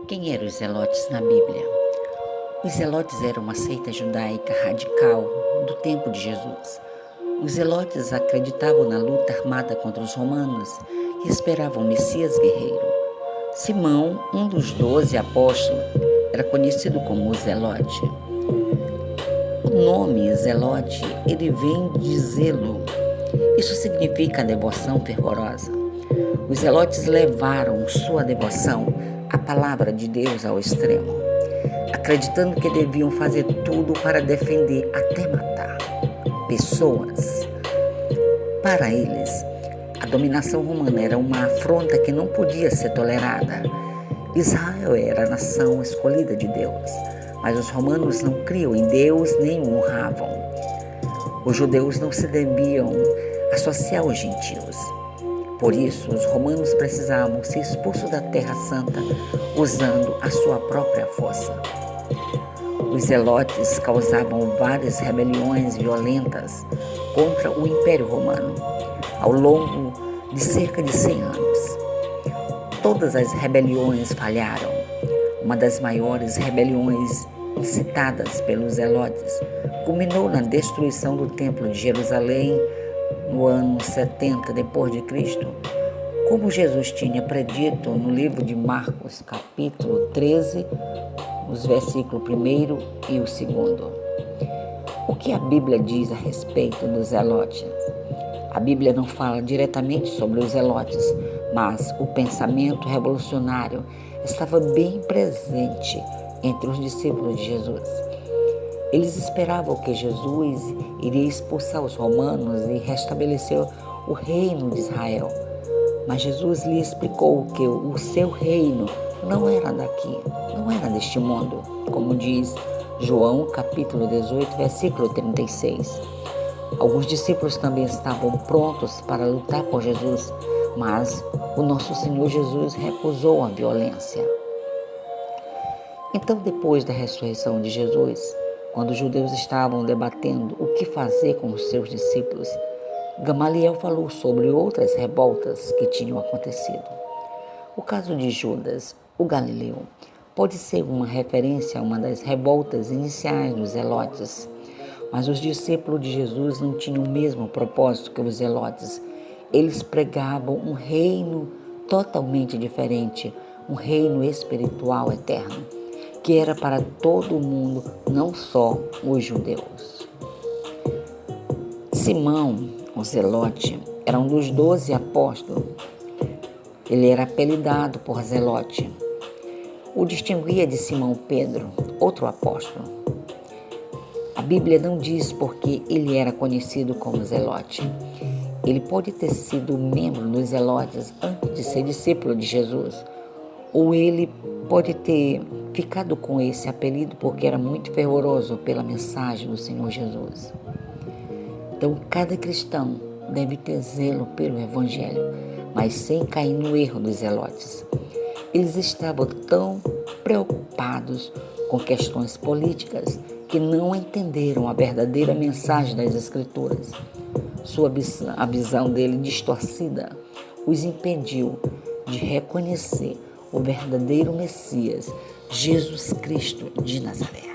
Quem eram os zelotes na Bíblia? Os zelotes eram uma seita judaica radical do tempo de Jesus. Os zelotes acreditavam na luta armada contra os romanos e esperavam o Messias guerreiro. Simão, um dos 12 apóstolos, era conhecido como zelote. O nome zelote, ele vem de zelo. Isso significa devoção fervorosa. Os zelotes levaram sua devoção à palavra de Deus ao extremo, acreditando que deviam fazer tudo para defender, até matar, pessoas. Para eles, a dominação romana era uma afronta que não podia ser tolerada. Israel era a nação escolhida de Deus, mas os romanos não criam em Deus nem o honravam. Os judeus não se deviam associar aos gentios. Por isso, os romanos precisavam ser expulsos da Terra Santa usando a sua própria força. Os zelotes causavam várias rebeliões violentas contra o Império Romano ao longo de cerca de 100 anos. Todas as rebeliões falharam. Uma das maiores rebeliões incitadas pelos zelotes culminou na destruição do Templo de Jerusalém no ano 70 depois de Cristo, como Jesus tinha predito no livro de Marcos, capítulo 13, os versículos 1 e o 2. O que a Bíblia diz a respeito dos zelotes? A Bíblia não fala diretamente sobre os zelotes, mas o pensamento revolucionário estava bem presente entre os discípulos de Jesus. Eles esperavam que Jesus iria expulsar os romanos e restabelecer o reino de Israel. Mas Jesus lhe explicou que o seu reino não era daqui, não era deste mundo, como diz João capítulo 18, versículo 36. Alguns discípulos também estavam prontos para lutar por Jesus, mas o nosso Senhor Jesus recusou a violência. Então, depois da ressurreição de Jesus, quando os judeus estavam debatendo o que fazer com os seus discípulos, Gamaliel falou sobre outras revoltas que tinham acontecido. O caso de Judas, o Galileu, pode ser uma referência a uma das revoltas iniciais dos zelotes, mas os discípulos de Jesus não tinham o mesmo propósito que os zelotes. Eles pregavam um reino totalmente diferente, um reino espiritual eterno, que era para todo o mundo, não só os judeus. Simão, o zelote, era um dos 12 apóstolos. Ele era apelidado por zelote. O distinguia de Simão Pedro, outro apóstolo. A Bíblia não diz porque ele era conhecido como zelote. Ele pode ter sido membro dos zelotes antes de ser discípulo de Jesus, ou ele pode ter ficado com esse apelido porque era muito fervoroso pela mensagem do Senhor Jesus. Então, cada cristão deve ter zelo pelo Evangelho, mas sem cair no erro dos zelotes. Eles estavam tão preocupados com questões políticas que não entenderam a verdadeira mensagem das Escrituras. A visão dele distorcida os impediu de reconhecer o verdadeiro Messias, Jesus Cristo de Nazaré.